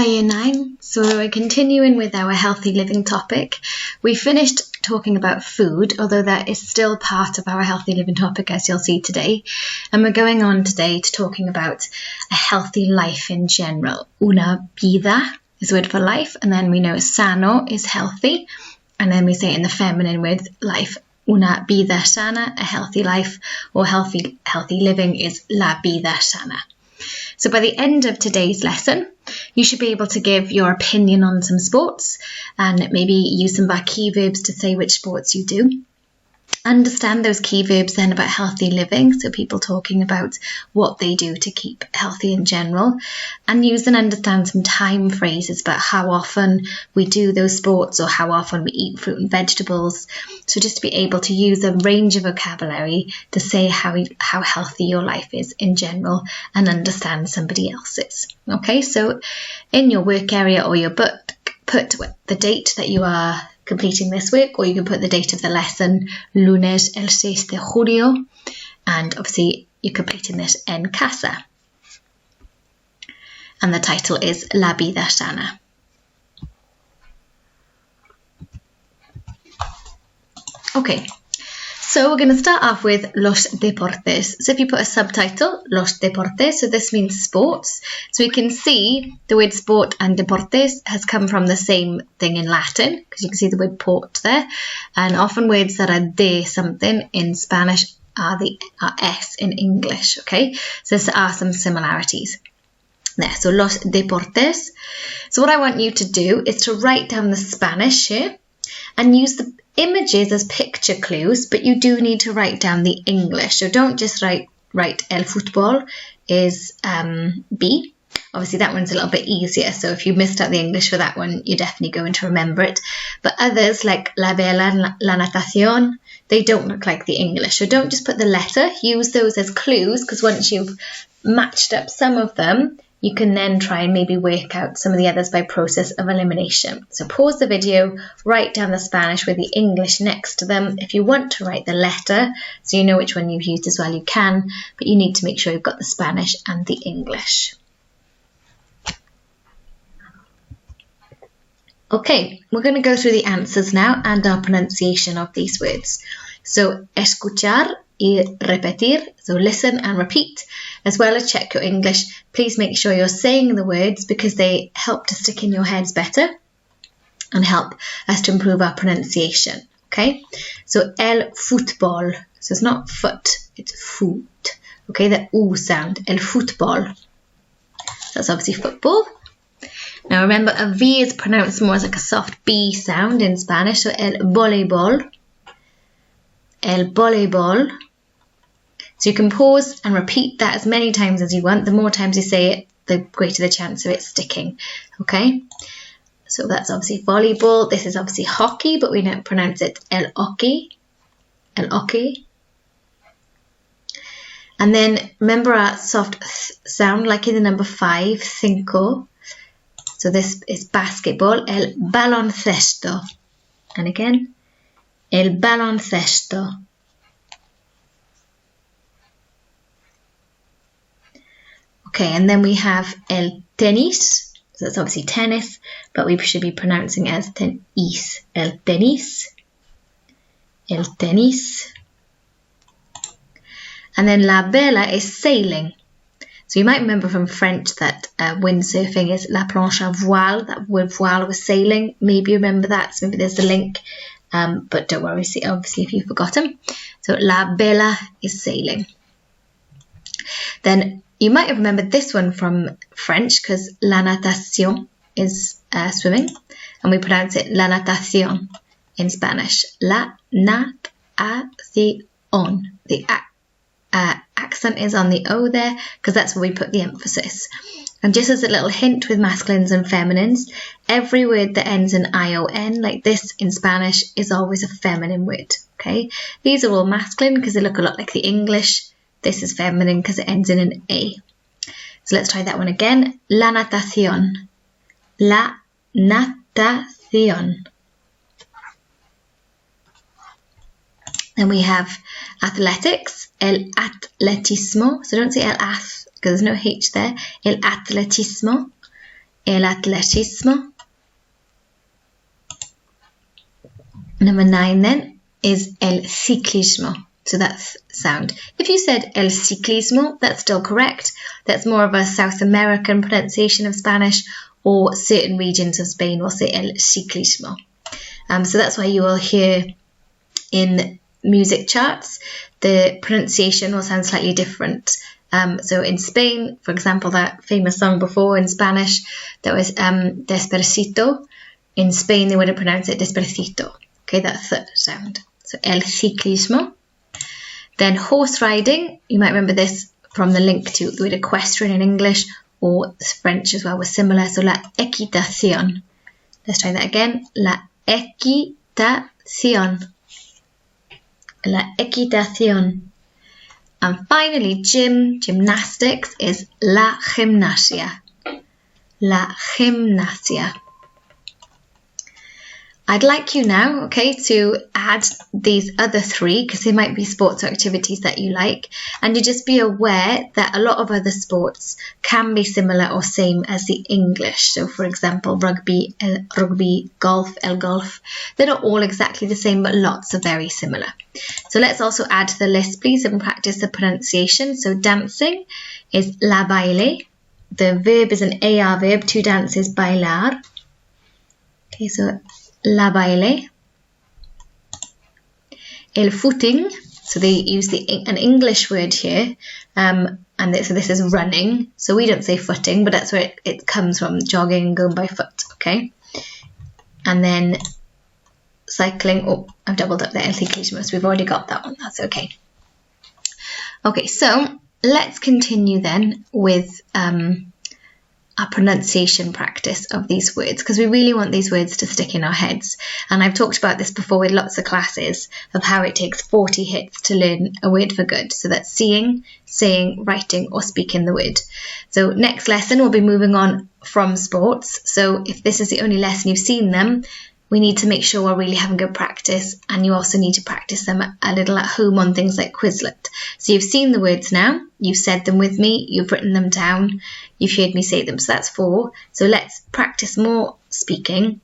Hola Year 9, so we're continuing with our healthy living topic. We finished talking about food, although that is still part of our healthy living topic, as you'll see today. And we're going on today to talking about a healthy life in general. Una vida is a word for life, and then we know sano is healthy, and then we say it in the feminine with life. Una vida sana, a healthy life, or healthy living is la vida sana. So by the end of today's lesson, you should be able to give your opinion on some sports and maybe use some of our key verbs to say which sports you do. Understand those key verbs then about healthy living, so people talking about what they do to keep healthy in general, and use and understand some time phrases about how often we do those sports or how often we eat fruit and vegetables. So just to be able to use a range of vocabulary to say how healthy your life is in general and understand somebody else's. Okay, so in your work area or your book, put the date that you are completing this week, or you can put the date of the lesson, lunes el 6 de julio, and obviously you're completing this en casa. And the title is La vida sana. Okay, so we're going to start off with los deportes. So if you put a subtitle, los deportes, so this means sports. So we can see the word sport and deportes has come from the same thing in Latin, because you can see the word port there. And often words that are de something in Spanish are S in English, okay? So there are some similarities there. So los deportes. So what I want you to do is to write down the Spanish here and use the images as picture clues, but you do need to write down the English. So don't just write el fútbol is B. Obviously that one's a little bit easier, so if you missed out the English for that one, you're definitely going to remember it. But others like la vela, la natación, they don't look like the English. So don't just put the letter, use those as clues, because once you've matched up some of them, you can then try and maybe work out some of the others by process of elimination. So pause the video, write down the Spanish with the English next to them. If you want to write the letter, so you know which one you've used as well, you can, but you need to make sure you've got the Spanish and the English. Okay, we're going to go through the answers now and our pronunciation of these words. So, escuchar y repetir, so listen and repeat, as well as check your English. Please make sure you're saying the words because they help to stick in your heads better and help us to improve our pronunciation, okay? So, el fútbol, so it's not foot, it's foot, okay? The U sound, el fútbol. That's obviously football. Now remember, a V is pronounced more as like a soft B sound in Spanish, so el voleibol. El voleibol. So you can pause and repeat that as many times as you want. The more times you say it, the greater the chance of it sticking. Okay? So that's obviously volleyball. This is obviously hockey, but we don't pronounce it el hockey. El hockey. And then remember our soft th sound, like in the number 5, cinco. So this is basketball, el baloncesto. And again, el baloncesto. Okay, and then we have el tenis. So that's obviously tennis, but we should be pronouncing as tenis. El tenis. El tenis. And then la vela is sailing. So you might remember from French that windsurfing is la planche à voile. That word voile was sailing. Maybe you remember that. So maybe there's the link. But don't worry, obviously, if you've forgotten. So la vela is sailing. Then you might have remembered this one from French because la natation is swimming. And we pronounce it la natación in Spanish. La natación. The accent is on the O there because that's where we put the emphasis. And just as a little hint with masculines and feminines, every word that ends in ION, like this in Spanish, is always a feminine word. Okay, these are all masculine because they look a lot like the English. This is feminine because it ends in an A. So let's try that one again. La natación. La natación. Then we have athletics, el atletismo. So don't say el ath because there's no H there. El atletismo. el atletismo. Number 9 then is el ciclismo. So that's sound. If you said el ciclismo, that's still correct. That's more of a South American pronunciation of Spanish, or certain regions of Spain will say el ciclismo. So that's why you will hear in music charts, the pronunciation will sound slightly different. So in Spain, for example, that famous song before in Spanish, that was Despacito. In Spain, they wouldn't pronounce it Despacito. Okay, that th sound. So el ciclismo. Then horse riding, you might remember this from the link to the word equestrian in English, or French as well was similar. So la equitación. Let's try that again. La equitación. La equitación. And finally, gymnastics is la gimnasia. La gimnasia. I'd like you now, okay, to add these other 3 because they might be sports or activities that you like, and you just be aware that a lot of other sports can be similar or same as the English. So for example, rugby, golf, el golf, they're not all exactly the same, but lots are very similar. So let's also add to the list, please, and practice the pronunciation. So dancing is la baile. The verb is an AR verb, to dance is bailar. Okay, so la baile. El footing, so they use an English word here, so this is running. So we don't say footing, but that's where it comes from, jogging and going by foot, okay? And then cycling, oh, I've doubled up the el ciclismo, so we've already got that one, that's okay. Okay, so let's continue then with our pronunciation practice of these words, because we really want these words to stick in our heads. And I've talked about this before with lots of classes of how it takes 40 hits to learn a word for good. So that's seeing, saying, writing, or speaking the word. So next lesson we'll be moving on from sports. So if this is the only lesson you've seen them, we need to make sure we're really having good practice, and you also need to practice them a little at home on things like Quizlet. So you've seen the words now, you've said them with me, you've written them down, you've heard me say them, so that's 4. So let's practice more speaking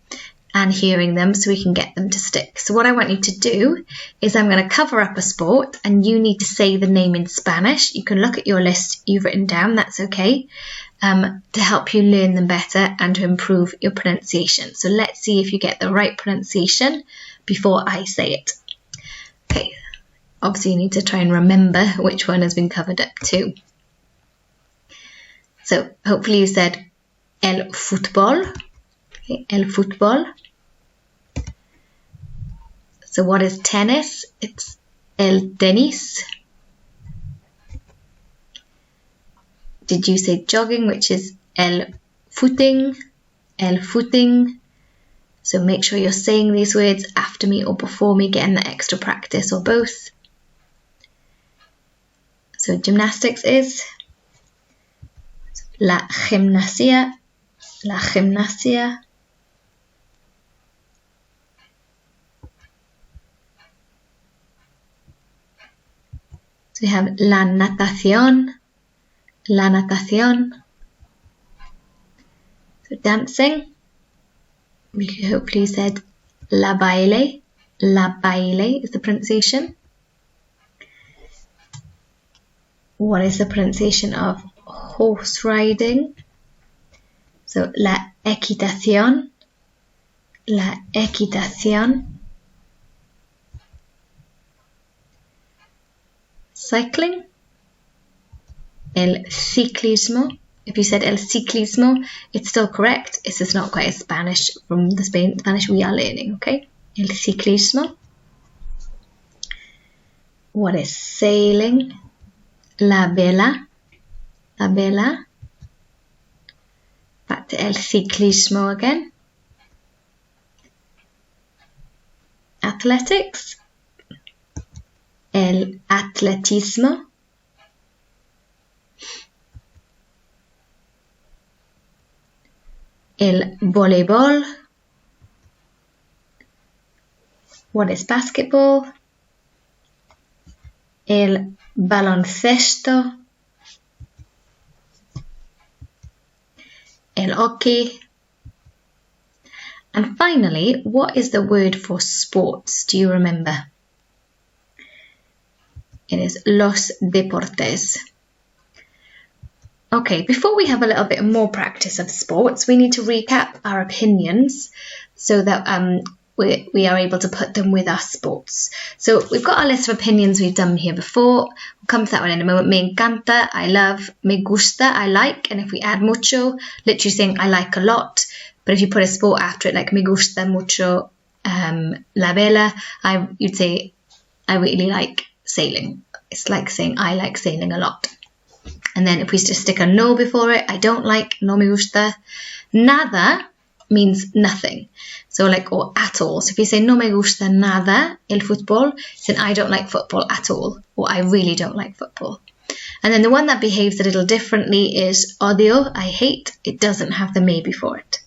and hearing them so we can get them to stick. So what I want you to do is I'm going to cover up a sport, and you need to say the name in Spanish. You can look at your list you've written down, that's okay, to help you learn them better and to improve your pronunciation. So let's see if you get the right pronunciation before I say it. Okay, obviously you need to try and remember which one has been covered up too. So hopefully you said el fútbol. Okay, el fútbol. So what is tennis? It's el tenis. Did you say jogging, which is el footing? El footing. So make sure you're saying these words after me or before me, getting the extra practice, or both. So gymnastics is la gimnasia. La gimnasia. So we have la natación. La natación. So dancing, we hopefully said la baile. La baile is the pronunciation. What is the pronunciation of horse riding? So la equitación. La equitación. Cycling. El ciclismo. If you said el ciclismo, it's still correct. It's just not quite as Spanish from the Spanish we are learning, okay? El ciclismo. What is sailing? La vela. La vela. Back to el ciclismo again. Athletics. El atletismo. El voleibol. What is basketball? El baloncesto. el hockey. And finally, what is the word for sports? Do you remember? It is los deportes. Okay, before we have a little bit more practice of sports, we need to recap our opinions so that we are able to put them with our sports. So we've got our list of opinions we've done here before. We'll come to that one in a moment. Me encanta, I love. Me gusta, I like. And if we add mucho, literally saying I like a lot. But if you put a sport after it, like me gusta mucho la vela, you'd say I really like sailing. It's like saying I like sailing a lot. And then if we just stick a no before it, I don't like, no me gusta. Nada means nothing. So like, or at all. So if you say no me gusta nada el fútbol, then I don't like football at all, or I really don't like football. And then the one that behaves a little differently is odio, I hate. It doesn't have the me before it.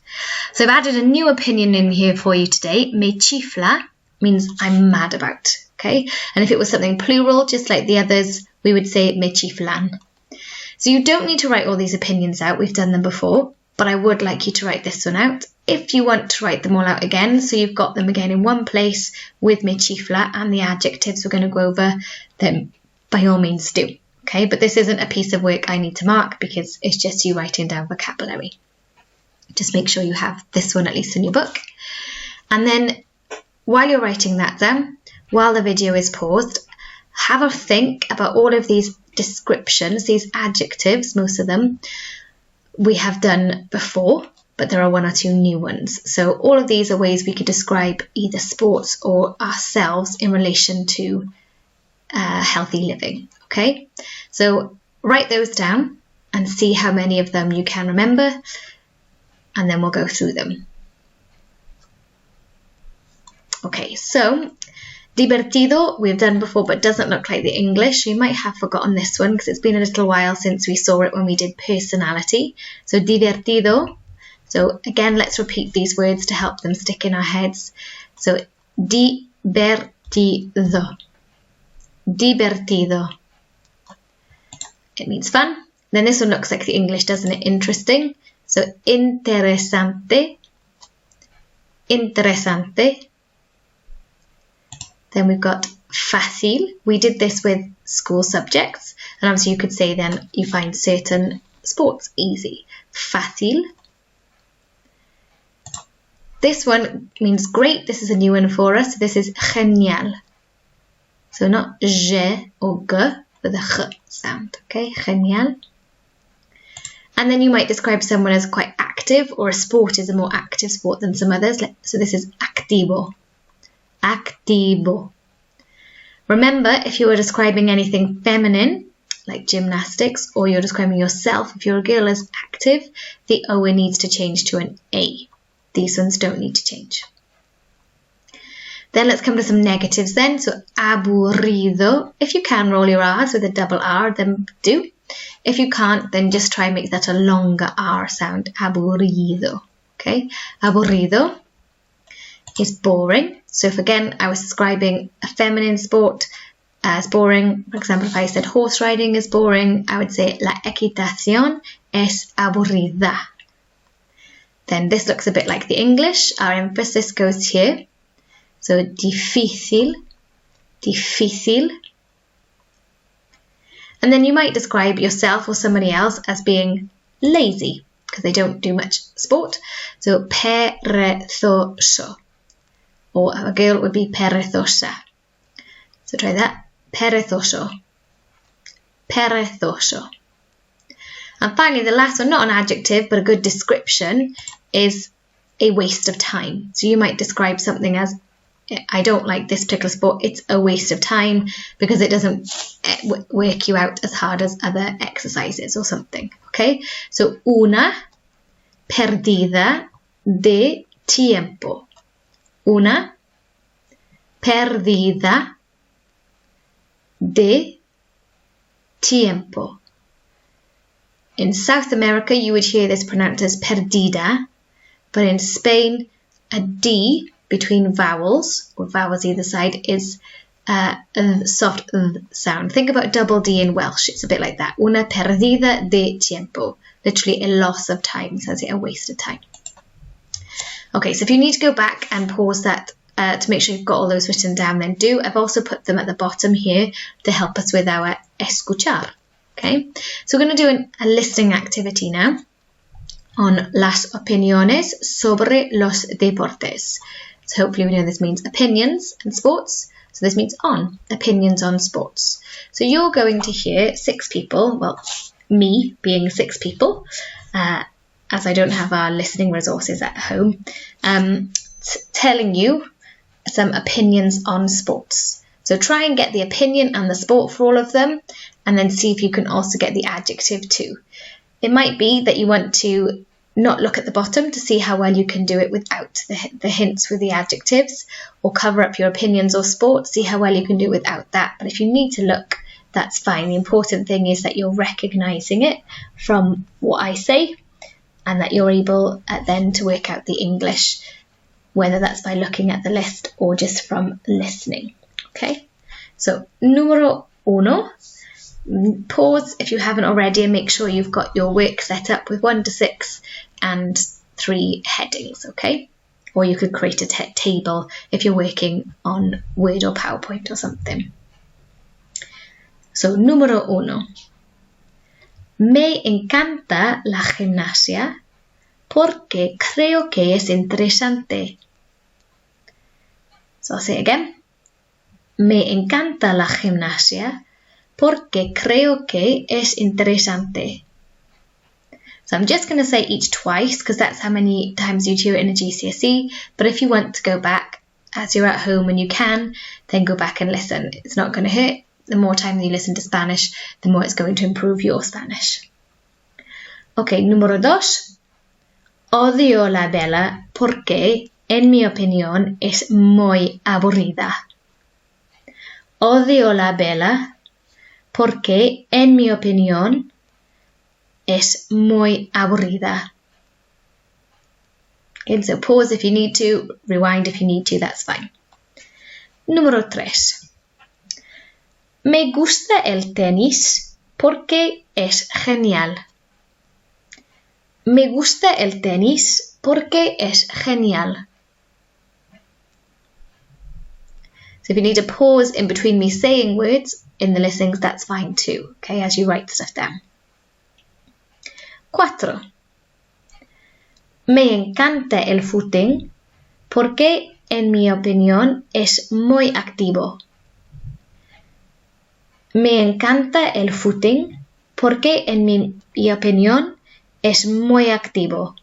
So I've added a new opinion in here for you today. Me chifla means I'm mad about. Okay, and if it was something plural, just like the others, we would say me chiflan. So you don't need to write all these opinions out, we've done them before, but I would like you to write this one out if you want to write them all out again, so you've got them again in one place with me chifla and the adjectives we're going to go over, then by all means do. Okay, but this isn't a piece of work I need to mark because it's just you writing down vocabulary. Just make sure you have this one at least in your book. And then while you're writing that down, while the video is paused, have a think about all of these descriptions, these adjectives, most of them we have done before, but there are one or two new ones. So all of these are ways we could describe either sports or ourselves in relation to healthy living. Okay, so write those down and see how many of them you can remember, and then we'll go through them. Okay, so divertido we've done before but doesn't look like the English. You might have forgotten this one because it's been a little while since we saw it when we did personality. So divertido. So again, let's repeat these words to help them stick in our heads. So divertido. Divertido. It means fun. Then this one looks like the English, doesn't it? Interesting. So interesante. Interesante. Then we've got fácil. We did this with school subjects. And obviously you could say then you find certain sports easy. Fácil. This one means great. This is a new one for us. This is genial. So not je or g, with a ch sound. Okay, genial. And then you might describe someone as quite active, or a sport is a more active sport than some others. So this is activo. Activo. Remember, if you were describing anything feminine, like gymnastics, or you're describing yourself, if you're a girl, as active, the O needs to change to an A. These ones don't need to change. Then let's come to some negatives then. So aburrido. If you can roll your R's with a double R, then do. If you can't, then just try and make that a longer R sound. Aburrido. Okay, aburrido is boring. So if again I was describing a feminine sport as boring, for example, if I said horse riding is boring, I would say la equitación es aburrida. Then this looks a bit like the English. Our emphasis goes here. So difícil, difícil. And then you might describe yourself or somebody else as being lazy because they don't do much sport. So perezoso. Or a girl would be perezosa. So try that. Perezoso. Perezoso. And finally, the last one, not an adjective, but a good description, is a waste of time. So you might describe something as, I don't like this particular sport, it's a waste of time because it doesn't work you out as hard as other exercises or something. Okay, so una perdida de tiempo. Una perdida de tiempo. In South America, you would hear this pronounced as perdida, but in Spain, a D between vowels, or vowels either side, is soft sound. Think about double D in Welsh. It's a bit like that. Una perdida de tiempo. Literally a loss of time. Says it, a waste of time. Okay, so if you need to go back and pause that to make sure you've got all those written down, then do. I've also put them at the bottom here to help us with our escuchar. Okay, so we're going to do a listening activity now on las opiniones sobre los deportes. So hopefully we know this means opinions and sports. So this means on, opinions on sports. So you're going to hear 6 people, well, me being 6 people, as I don't have our listening resources at home, telling you some opinions on sports. So try and get the opinion and the sport for all of them, and then see if you can also get the adjective too. It might be that you want to not look at the bottom to see how well you can do it without the hints with the adjectives, or cover up your opinions or sports, see how well you can do it without that. But if you need to look, that's fine. The important thing is that you're recognising it from what I say, and that you're able then to work out the English, whether that's by looking at the list or just from listening. Okay, so número 1. Pause if you haven't already and make sure you've got your work set up with 1 to 6 and 3 headings, okay? Or you could create a table if you're working on Word or PowerPoint or something. So, número 1. Me encanta la gimnasia porque creo que es interesante. So I'll say it again. Me encanta la gimnasia porque creo que es interesante. So I'm just going to say each twice because that's how many times you'd hear it in a GCSE. But if you want to go back as you're at home and you can, then go back and listen. It's not going to hurt. The more times you listen to Spanish, the more it's going to improve your Spanish. Okay, número 2. Odio la vela porque, en mi opinión, es muy aburrida. Odio la vela porque, en mi opinión, es muy aburrida. Okay, so pause if you need to, rewind if you need to, that's fine. Número 3. Me gusta el tenis porque es genial. Me gusta el tenis porque es genial. So if you need to pause in between me saying words in the listenings, that's fine too, okay, as you write stuff down. 4. Me encanta el footing porque, en mi opinión, es muy activo. Me encanta el footing porque, en mi opinión, es muy activo.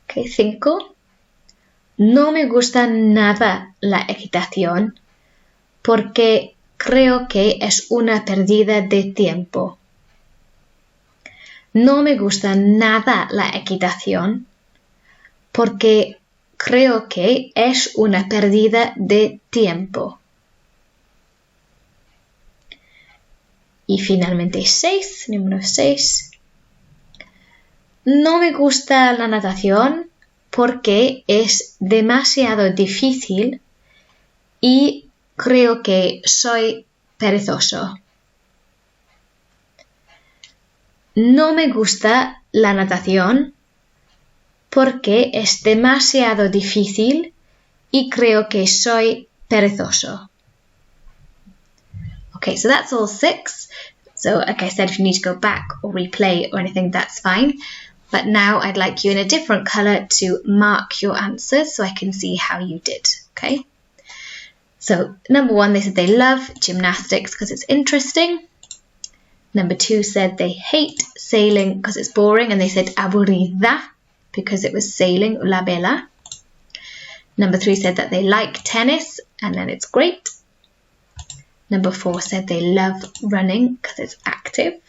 Okay, 5. No me gusta nada la equitación porque creo que es una pérdida de tiempo. No me gusta nada la equitación porque creo que es una pérdida de tiempo. Y finalmente 6, número 6. No me gusta la natación porque es demasiado difícil y creo que soy perezoso. No me gusta la natación porque es demasiado difícil y creo que soy perezoso. Okay, so that's all 6. So like I said, if you need to go back or replay or anything, that's fine. But now I'd like you in a different colour to mark your answers so I can see how you did, okay? So number 1, they said they love gymnastics because it's interesting. Number 2 said they hate sailing because it's boring, and they said aburrida because it was sailing, la vela. Number 3 said that they like tennis, and then it's great. Number 4 said they love running because it's active.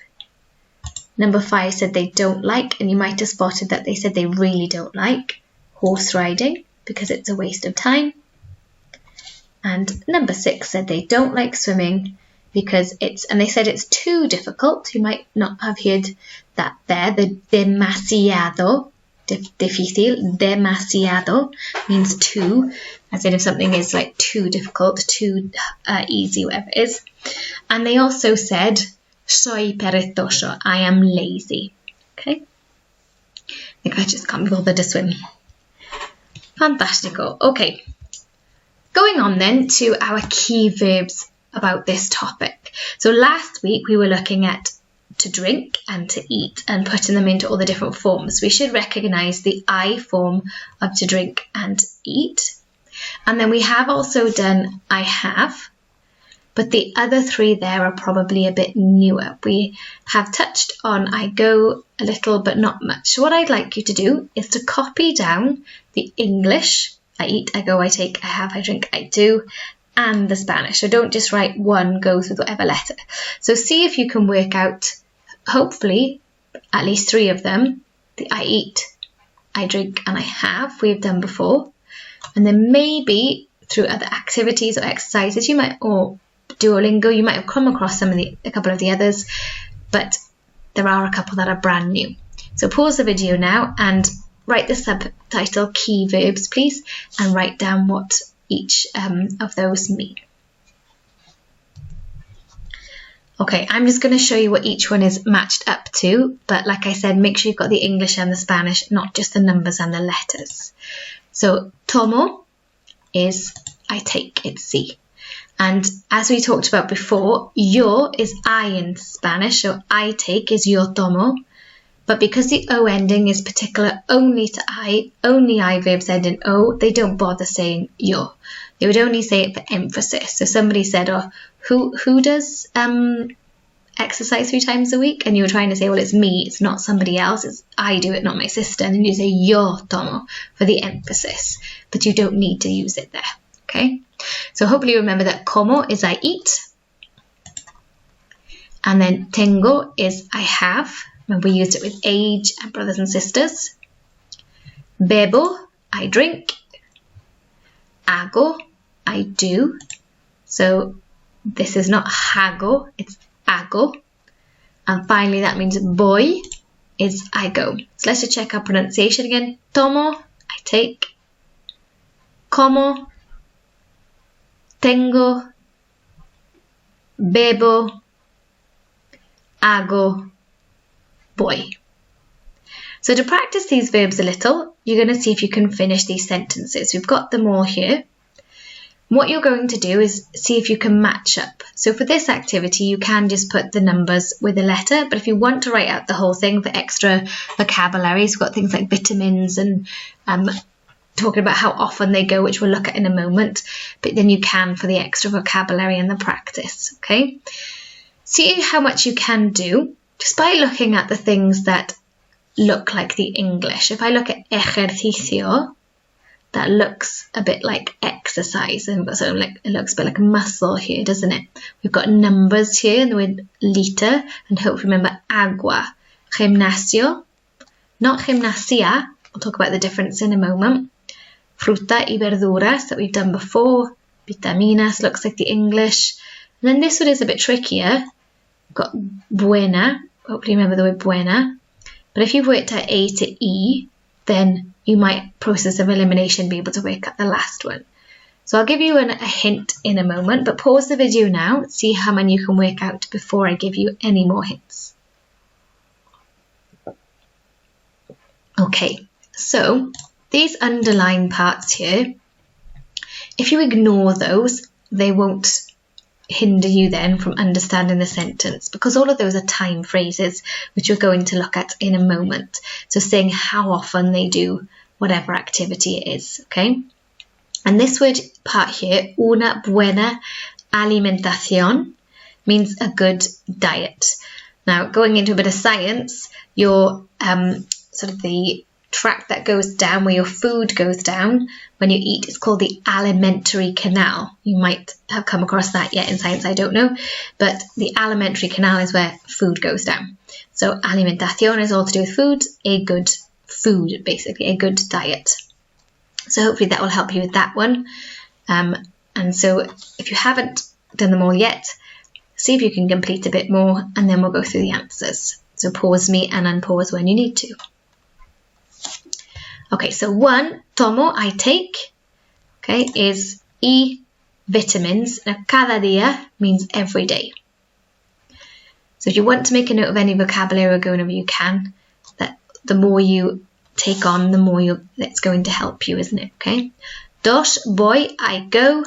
Number 5 said they don't like, and you might have spotted that they said they really don't like horse riding because it's a waste of time. And number 6 said they don't like swimming because and they said it's too difficult. You might not have heard that there, the demasiado difícil. Demasiado means too, as in if something is like too difficult, too easy, whatever it is. And they also said, soy perezoso, I am lazy. Okay? I think I just can't be bothered to swim. Fantastico. Okay. Going on then to our key verbs about this topic. So last week we were looking at to drink and to eat and putting them into all the different forms. We should recognise the I form of to drink and eat. And then we have also done I have, but the other three there are probably a bit newer. We have touched on I go a little, but not much. So what I'd like you to do is to copy down the English, I eat, I go, I take, I have, I drink, I do, and the Spanish. So don't just write one goes with whatever letter. So see if you can work out, hopefully, at least three of them. The I eat, I drink, and I have, we've done before. And then maybe through other activities or exercises, you might, or Duolingo, you might have come across a couple of the others, but there are a couple that are brand new. So pause the video now and write the subtitle key verbs, please, and write down what each of those mean. Okay, I'm just going to show you what each one is matched up to, but like I said, make sure you've got the English and the Spanish, not just the numbers and the letters. So, tomo is I take, it's sí. And as we talked about before, yo is I in Spanish, so I take is yo tomo. But because the O ending is particular only to only I verbs end in O, they don't bother saying yo. They would only say it for emphasis. So somebody said, oh, who does exercise 3 times a week? And you were trying to say, well, it's me, it's not somebody else, it's I do it, not my sister. And then you say yo tomo for the emphasis, but you don't need to use it there, okay? So hopefully you remember that como is I eat, and then tengo is I have. Remember we used it with age and brothers and sisters. Bebo, I drink. Hago, I do. So this is not hago, it's hago. And finally that means voy is I go. So let's just check our pronunciation again. Tomo, I take. Como, tengo. Bebo, hago, voy. So to practice these verbs a little, you're going to see if you can finish these sentences. We've got them all here. What you're going to do is see if you can match up. So for this activity, you can just put the numbers with a letter, but if you want to write out the whole thing for extra vocabulary, you've got things like vitamins and talking about how often they go, which we'll look at in a moment, but then you can for the extra vocabulary and the practice, okay? See how much you can do just by looking at the things that look like the English. If I look at ejercicio, that looks a bit like exercise, and so like it looks a bit like muscle here, doesn't it? We've got numbers here and the word liter, and hopefully remember agua. Gimnasio, not gimnasia. We'll talk about the difference in a moment. Fruta y verduras that we've done before. Vitaminas looks like the English. And then this one is a bit trickier. We've got buena. Hopefully remember the word buena. But if you've worked out A to E, then you might, process of elimination, be able to work out the last one. So I'll give you a hint in a moment, but pause the video now, see how many you can work out before I give you any more hints. Okay, so these underlined parts here, if you ignore those, they won't hinder you then from understanding the sentence, because all of those are time phrases, which we're going to look at in a moment. So saying how often they do whatever activity it is, okay? And this word part here, una buena alimentación, means a good diet. Now, going into a bit of science, your sort of the tract that goes down, where your food goes down when you eat, is called the alimentary canal. You might have come across that yet in science, I don't know, but the alimentary canal is where food goes down. So alimentación is all to do with food, a good food, basically, a good diet. So hopefully that will help you with that one. And so if you haven't done them all yet, see if you can complete a bit more, and then we'll go through the answers. So pause me and unpause when you need to. Okay, so 1, tomo, I take, okay, is y vitamins. Now, cada día means every day. So if you want to make a note of any vocabulary or go whenever you can, that the more you take on, the more that's going to help you, isn't it? Okay. 2, voy, I go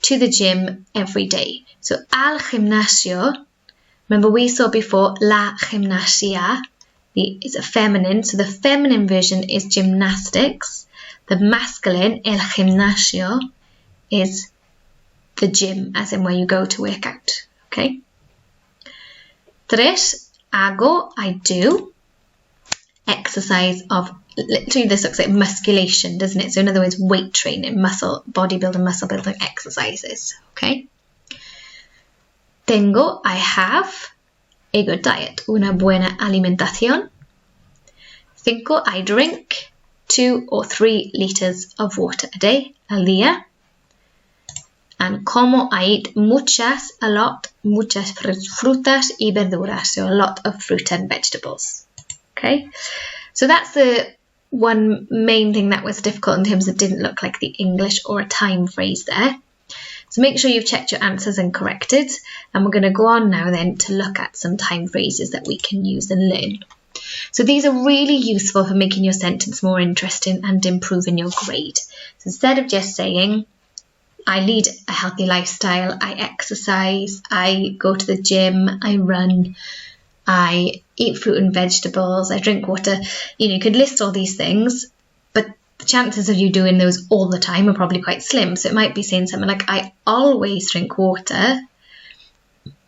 to the gym every day. So al gimnasio, remember we saw before la gimnasia is a feminine, so the feminine version is gymnastics. The masculine, el gimnasio, is the gym, as in where you go to work out. Okay. 3, hago, I do. Exercise of, literally this looks like musculation, doesn't it? So in other words, weight training, bodybuilding, muscle building exercises. Okay. Tengo, I have a good diet, una buena alimentación. 5, I drink 2 or 3 litres of water a day, al día. And como, I eat muchas frutas y verduras, so a lot of fruit and vegetables. Okay, so that's the one main thing that was difficult in terms of didn't look like the English or a time phrase there. So make sure you've checked your answers and corrected, and we're going to go on now then to look at some time phrases that we can use and learn. So these are really useful for making your sentence more interesting and improving your grade. So instead of just saying, I lead a healthy lifestyle, I exercise, I go to the gym, I run, I eat fruit and vegetables, I drink water. You could list all these things, but the chances of you doing those all the time are probably quite slim. So it might be saying something like, I always drink water and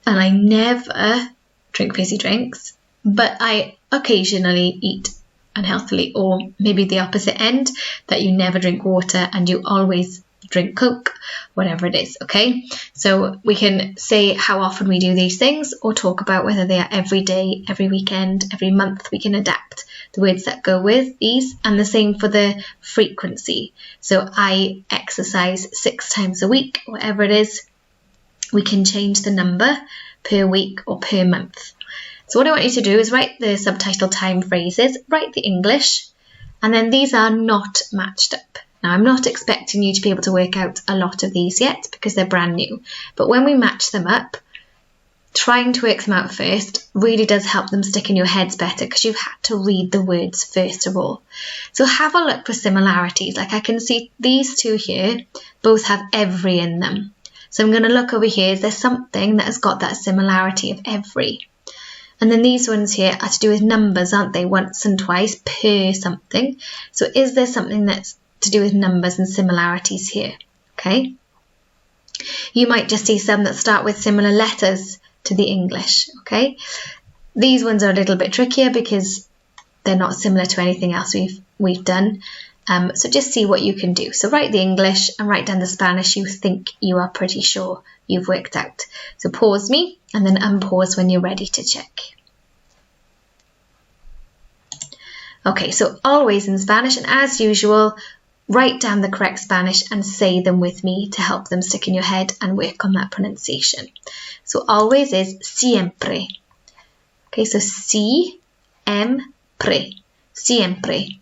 I never drink fizzy drinks, but I occasionally eat unhealthily. Or maybe the opposite end, that you never drink water and you always drink Coke, whatever it is. Okay, so we can say how often we do these things, or talk about whether they are every day, every weekend, every month. We can adapt the words that go with these, and the same for the frequency. So I exercise 6 times a week, whatever it is. We can change the number per week or per month. So what I want you to do is write the subtitle time phrases, write the English, and then these are not matched up. Now, I'm not expecting you to be able to work out a lot of these yet because they're brand new. But when we match them up, trying to work them out first really does help them stick in your heads better, because you've had to read the words first of all. So have a look for similarities. Like I can see these two here both have every in them. So I'm going to look over here. Is there something that has got that similarity of every? And then these ones here are to do with numbers, aren't they? Once and twice per something. So is there something that's to do with numbers and similarities here? Okay. You might just see some that start with similar letters to the English. Okay. These ones are a little bit trickier because they're not similar to anything else we've done. So just see what you can do. So write the English and write down the Spanish you think you are pretty sure you've worked out. So pause me and then unpause when you're ready to check. Okay, so always in Spanish, and as usual, write down the correct Spanish and say them with me to help them stick in your head and work on that pronunciation. So always is siempre. Okay, so siempre. Siempre.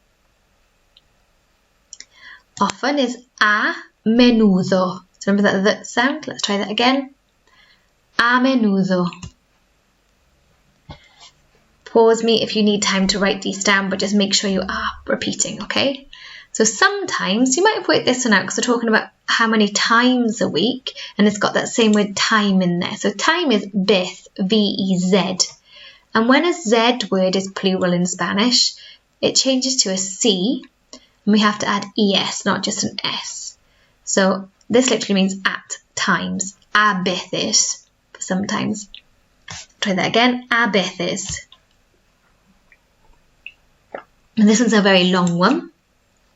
Often is a menudo. So remember that the sound? Let's try that again. A menudo. Pause me if you need time to write these down, but just make sure you are repeating, okay? So sometimes, you might have worked this one out because we're talking about how many times a week, and it's got that same word time in there. So time is vez, V-E-Z. And when a Z word is plural in Spanish, it changes to a C, and we have to add ES, not just an S. So this literally means at times, a veces, for sometimes. Try that again, a veces. And this one's a very long one,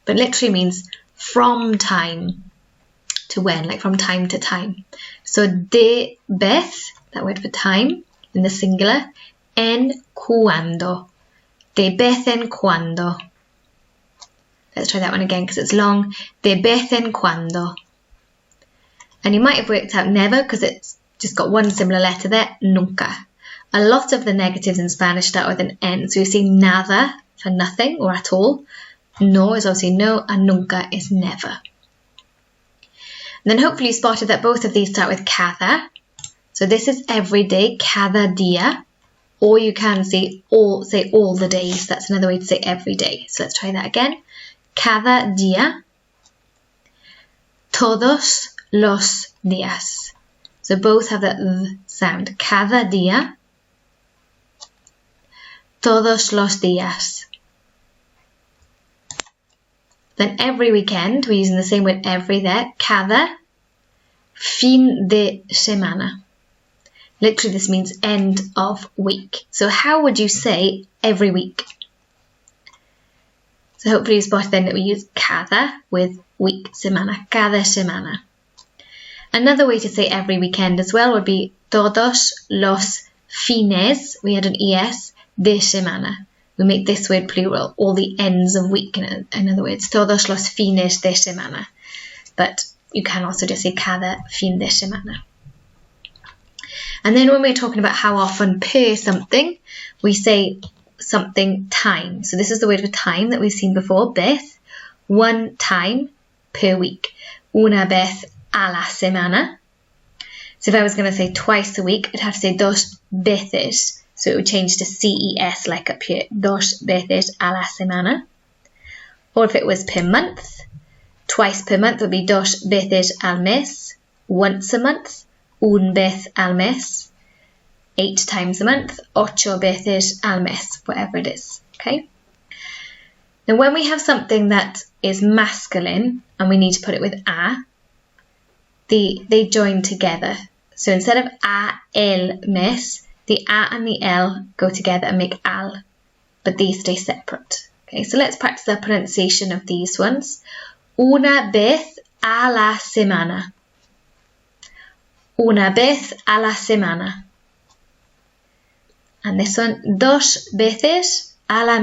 but literally means from time to when, like from time to time. So de vez, that word for time, in the singular, en cuando. De vez en cuando. Let's try that one again because it's long. De vez en cuando. And you might have worked out never because it's just got one similar letter there, nunca. A lot of the negatives in Spanish start with an N. So you see nada for nothing or at all. No is obviously no, and nunca is never. And then hopefully you spotted that both of these start with cada. So this is every day, cada día. Or you can say all the days. That's another way to say every day. So let's try that again. Cada día. Todos los días. So both have that th sound. Cada día. Todos los días. Then every weekend, we're using the same word every there. Cada fin de semana. Literally this means end of week. So how would you say every week? So hopefully you spotted then that we use cada with week, semana, cada semana. Another way to say every weekend as well would be todos los fines, we had an es, de semana. We make this word plural, all the ends of week, in other words, todos los fines de semana. But you can also just say cada fin de semana. And then when we're talking about how often per something, we say something time. So this is the word for time that we've seen before, vez, one time per week. Una vez a la semana. So if I was going to say twice a week, I'd have to say dos veces. So it would change to ces like up here, dos veces a la semana. Or if it was per month, twice per month would be dos veces al mes. Once a month, un vez al mes. 8 times a month, ocho veces al mes, whatever it is, okay? Now when we have something that is masculine and we need to put it with a, they join together. So instead of a el mes, the a and the el go together and make al, but these stay separate. Okay, so let's practice the pronunciation of these ones. Una vez a la semana. Una vez a la semana. And this one, dos veces al mes.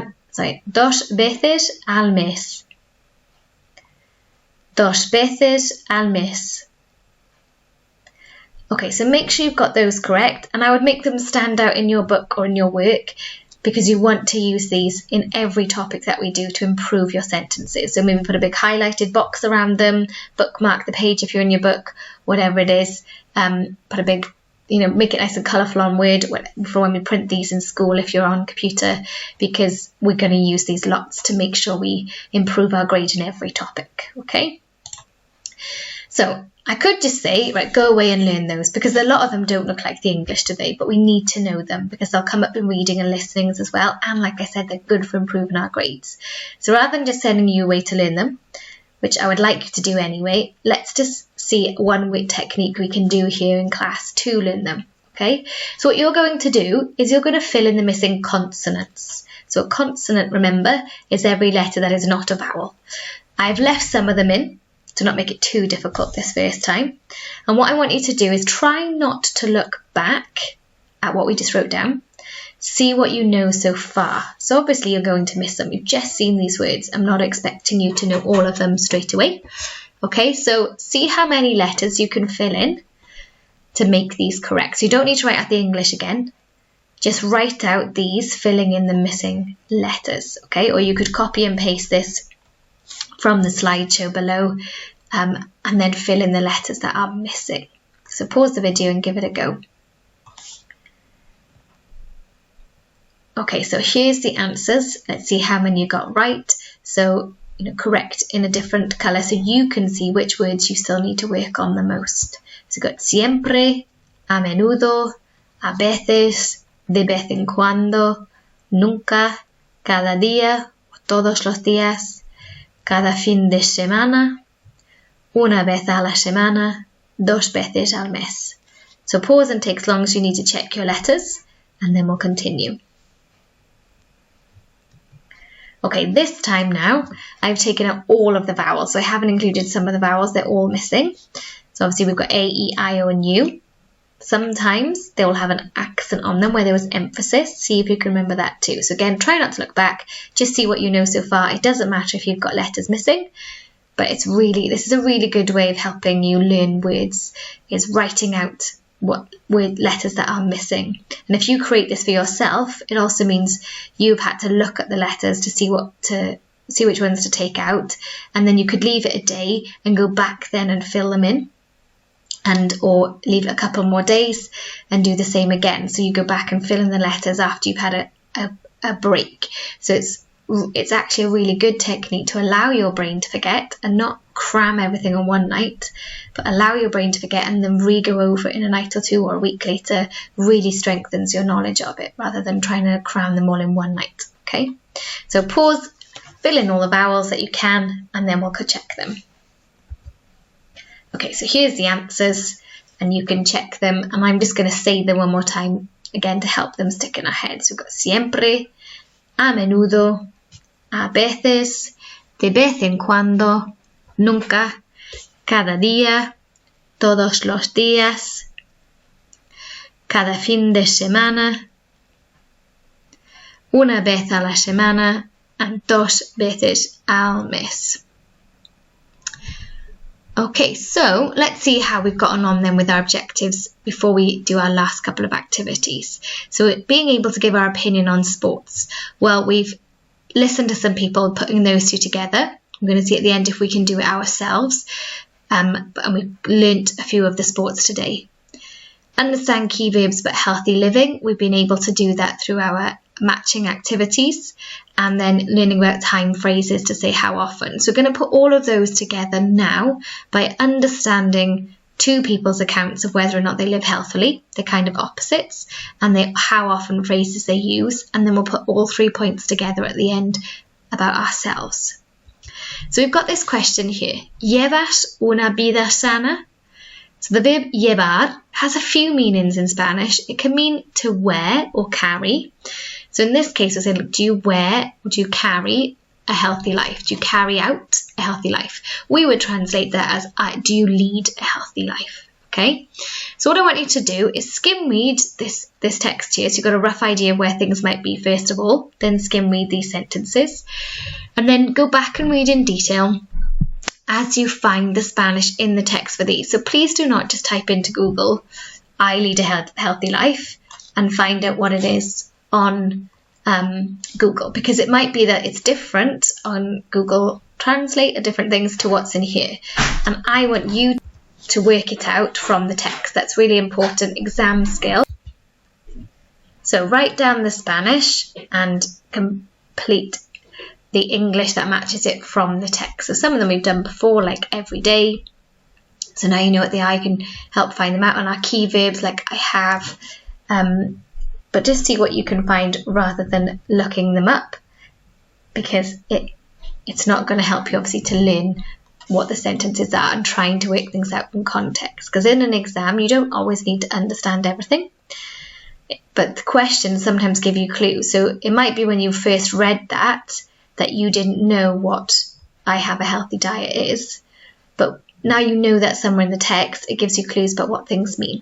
Dos veces al mes. Okay, so make sure you've got those correct, and I would make them stand out in your book or in your work because you want to use these in every topic that we do to improve your sentences. So maybe put a big highlighted box around them, bookmark the page if you're in your book, whatever it is, put a big, make it nice and colourful on Word for when we print these in school if you're on computer, because we're going to use these lots to make sure we improve our grade in every topic, okay? So I could just say, right, go away and learn those, because a lot of them don't look like the English, do they? But we need to know them because they'll come up in reading and listenings as well. And like I said, they're good for improving our grades. So rather than just sending you away to learn them, which I would like you to do anyway, let's just see one technique we can do here in class to learn them, okay? So what you're going to do is you're going to fill in the missing consonants. So a consonant, remember, is every letter that is not a vowel. I've left some of them in to not make it too difficult this first time. And what I want you to do is try not to look back at what we just wrote down. See what you know so far. So obviously you're going to miss them. You've just seen these words. I'm not expecting you to know all of them straight away. Okay, so see how many letters you can fill in to make these correct. So you don't need to write out the English again. Just write out these, filling in the missing letters, okay? Or you could copy and paste this from the slideshow below and then fill in the letters that are missing. So pause the video and give it a go. Okay, so here's the answers. Let's see how many you got right. So, correct in a different colour so you can see which words you still need to work on the most. So you've got siempre, a menudo, a veces, de vez en cuando, nunca, cada día, todos los días, cada fin de semana, una vez a la semana, dos veces al mes. So pause and take as long as you need to check your letters, and then we'll continue. Okay, this time now, I've taken out all of the vowels. So I haven't included some of the vowels, they're all missing. So obviously we've got A, E, I, O, and U. Sometimes they will have an accent on them where there was emphasis. See if you can remember that too. So again, try not to look back. Just see what you know so far. It doesn't matter if you've got letters missing, but this is a really good way of helping you learn words, is writing out what word letters that are missing. And if you create this for yourself, it also means you've had to look at the letters to see see which ones to take out, and then you could leave it a day and go back then and fill them in, or leave it a couple more days and do the same again. So you go back and fill in the letters after you've had a break. So it's actually a really good technique to allow your brain to forget and not cram everything on one night, but allow your brain to forget and then re-go over it in a night or two or a week later. Really strengthens your knowledge of it rather than trying to cram them all in one night. Okay, so pause, fill in all the vowels that you can, and then we'll check them. Okay, so here's the answers and you can check them, and I'm just going to say them one more time again to help them stick in our heads. We've got siempre, a menudo, a veces, de vez en cuando, nunca, cada día, todos los días, cada fin de semana, una vez a la semana, and dos veces al mes. Okay, so let's see how we've gotten on then with our objectives before we do our last couple of activities. So being able to give our opinion on sports. Well, we've listened to some people putting those two together. I'm going to see at the end if we can do it ourselves. And we've learnt a few of the sports today. Understand key verbs but healthy living. We've been able to do that through our matching activities, and then learning about time phrases to say how often. So we're going to put all of those together now by understanding two people's accounts of whether or not they live healthily, the kind of opposites, and how often phrases they use, and then we'll put all 3 points together at the end about ourselves. So we've got this question here. ¿Llevas una vida sana? So the verb llevar has a few meanings in Spanish. It can mean to wear or carry. So in this case, I said, do you wear or do you carry a healthy life? Do you carry out a healthy life? We would translate that as, do you lead a healthy life? Okay. So what I want you to do is skim read this text here. So you've got a rough idea of where things might be first of all, then skim read these sentences, and then go back and read in detail as you find the Spanish in the text for these. So please do not just type into Google, I lead a healthy life, and find out what it is on Google, because it might be that it's different on Google Translate or different things to what's in here. And I want you to work it out from the text. That's really important exam skill. So write down the Spanish and complete the English that matches it from the text. So some of them we've done before, like every day. So now you know what they are. I can help find them out on our key verbs, like I have. But just see what you can find rather than looking them up, because it's not going to help you obviously to learn what the sentences are and trying to work things out in context. Because in an exam, you don't always need to understand everything, but the questions sometimes give you clues. So it might be when you first read that you didn't know what I have a healthy diet is, but now you know that somewhere in the text, it gives you clues about what things mean.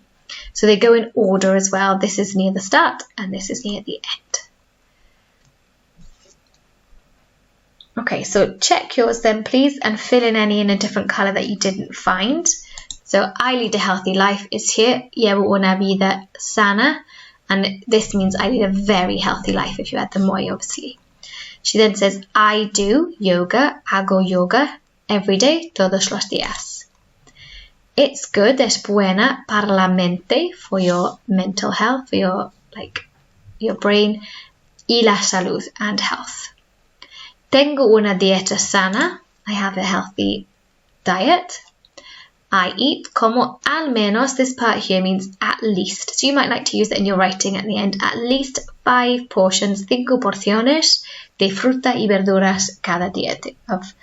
So they go in order as well. This is near the start and this is near the end. Okay, so check yours then please and fill in any in a different colour that you didn't find. So I lead a healthy life is here. Llevo una vida sana. And this means I lead a very healthy life if you add the muy obviously. She then says, I do yoga, hago yoga every day, todos los días. It's good, es buena para la mente, for your mental health, for your brain, y la salud, and health. Tengo una dieta sana, I have a healthy diet. I eat, como al menos, this part here means at least. So you might like to use that in your writing at the end. At least 5 portions, 5 porciones de fruta y verduras cada día, of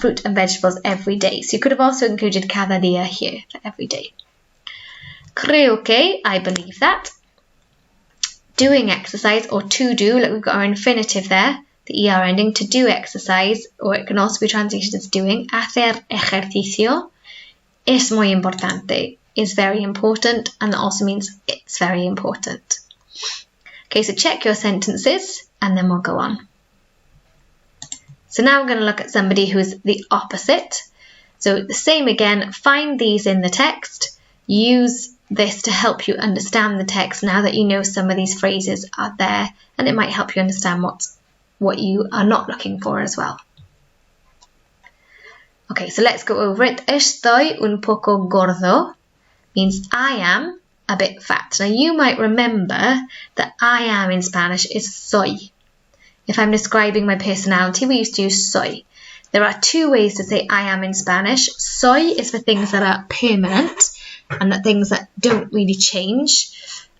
fruit and vegetables every day. So you could have also included cada día here, for every day. Creo que, I believe that. Doing exercise, or to do, like we've got our infinitive there, the ER ending, to do exercise, or it can also be translated as doing. Hacer ejercicio es muy importante, is very important, and that also means it's very important. Okay, so check your sentences, and then we'll go on. So now we're going to look at somebody who's the opposite. So the same again, find these in the text, use this to help you understand the text now that you know some of these phrases are there, and it might help you understand what's what you are not looking for as well. Okay, so let's go over it. Estoy un poco gordo means I am a bit fat. Now you might remember that I am in Spanish is soy. If I'm describing my personality, we used to use soy. There are two ways to say I am in Spanish. Soy is for things that are permanent and that things that don't really change.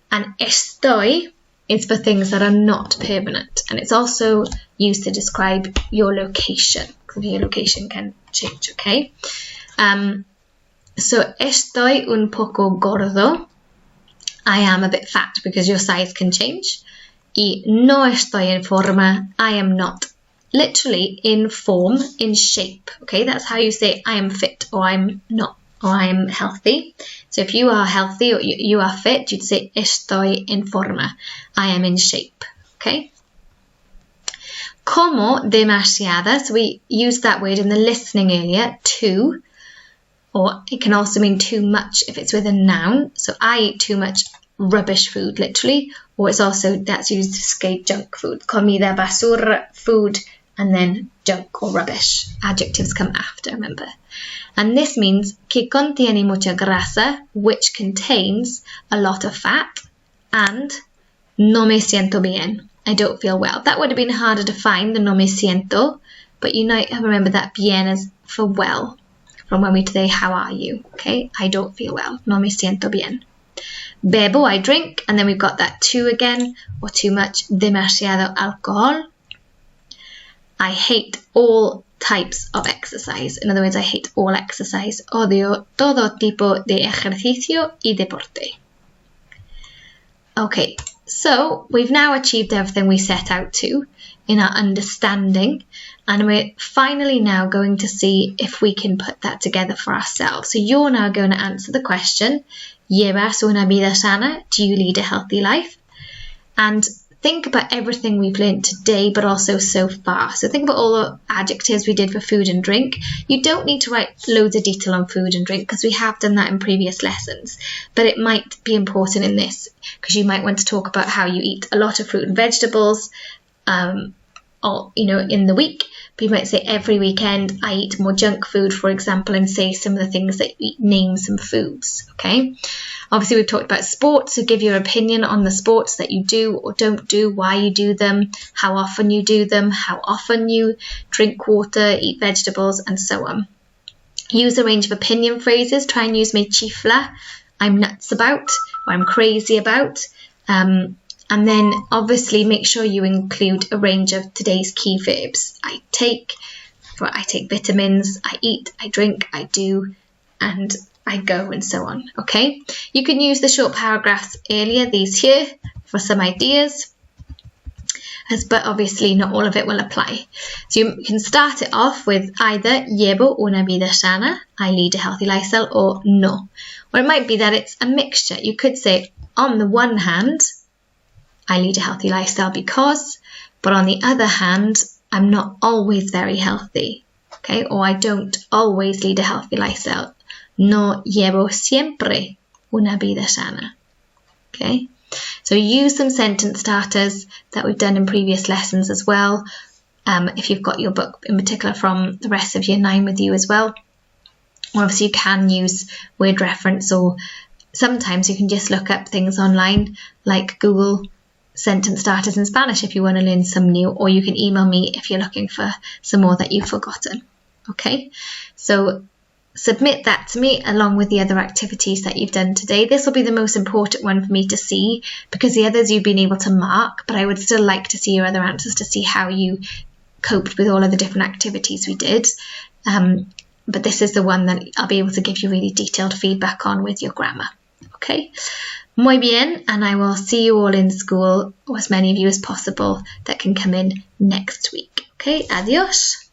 And estoy is for things that are not permanent. And it's also used to describe your location. Because your location can change, okay? So estoy un poco gordo. I am a bit fat because your size can change. Y no estoy en forma. I am not literally in form, in shape. Okay, that's how you say I am fit or I'm not or I'm healthy. So if you are healthy or you are fit, you'd say estoy en forma. I am in shape. Okay. Como demasiada. So we used that word in the listening earlier. Too. Or it can also mean too much if it's with a noun. So I eat too much rubbish food, literally. Or it's also, that's used to say junk food. Comida basura, food, and then junk or rubbish. Adjectives come after, remember. And this means que contiene mucha grasa, which contains a lot of fat, and no me siento bien. I don't feel well. That would have been harder to find than no me siento, but you might remember that bien is for well. From when we say, how are you? Okay, I don't feel well. No me siento bien. Bebo, I drink. And then we've got that too again, or too much. Demasiado alcohol. I hate all types of exercise. In other words, I hate all exercise. Odio todo tipo de ejercicio y deporte. Okay, so we've now achieved everything we set out to in our understanding. And we're finally now going to see if we can put that together for ourselves. So you're now going to answer the question, ¿Llevas una vida sana? Do you lead a healthy life? And think about everything we've learned today, but also so far. So think about all the adjectives we did for food and drink. You don't need to write loads of detail on food and drink because we have done that in previous lessons. But it might be important in this because you might want to talk about how you eat a lot of fruit and vegetables or, in the week. But you might say every weekend I eat more junk food, for example, and say some of the things that you eat, name some foods, okay? Obviously, we've talked about sports, so give your opinion on the sports that you do or don't do, why you do them, how often you do them, how often you drink water, eat vegetables, and so on. Use a range of opinion phrases. Try and use me chifla, I'm nuts about, or I'm crazy about. And then obviously make sure you include a range of today's key verbs. I take vitamins, I eat, I drink, I do, and I go, and so on. Okay, you can use the short paragraphs earlier, these here, for some ideas, but obviously not all of it will apply. So you can start it off with either llevo una vida sana, I lead a healthy lifestyle, or no. Or it might be that it's a mixture. You could say, on the one hand, I lead a healthy lifestyle because, but on the other hand, I'm not always very healthy, okay? Or I don't always lead a healthy lifestyle. No llevo siempre una vida sana, okay? So use some sentence starters that we've done in previous lessons as well. If you've got your book in particular from the rest of year 9 with you as well. Or obviously you can use word reference, or sometimes you can just look up things online like Google sentence starters in Spanish if you want to learn some new, or you can email me if you're looking for some more that you've forgotten. Okay, so submit that to me along with the other activities that you've done today. This will be the most important one for me to see because the others you've been able to mark, but I would still like to see your other answers to see how you coped with all of the different activities we did. But this is the one that I'll be able to give you really detailed feedback on with your grammar. Okay, muy bien, and I will see you all in school, or as many of you as possible that can come in next week. Okay, adios.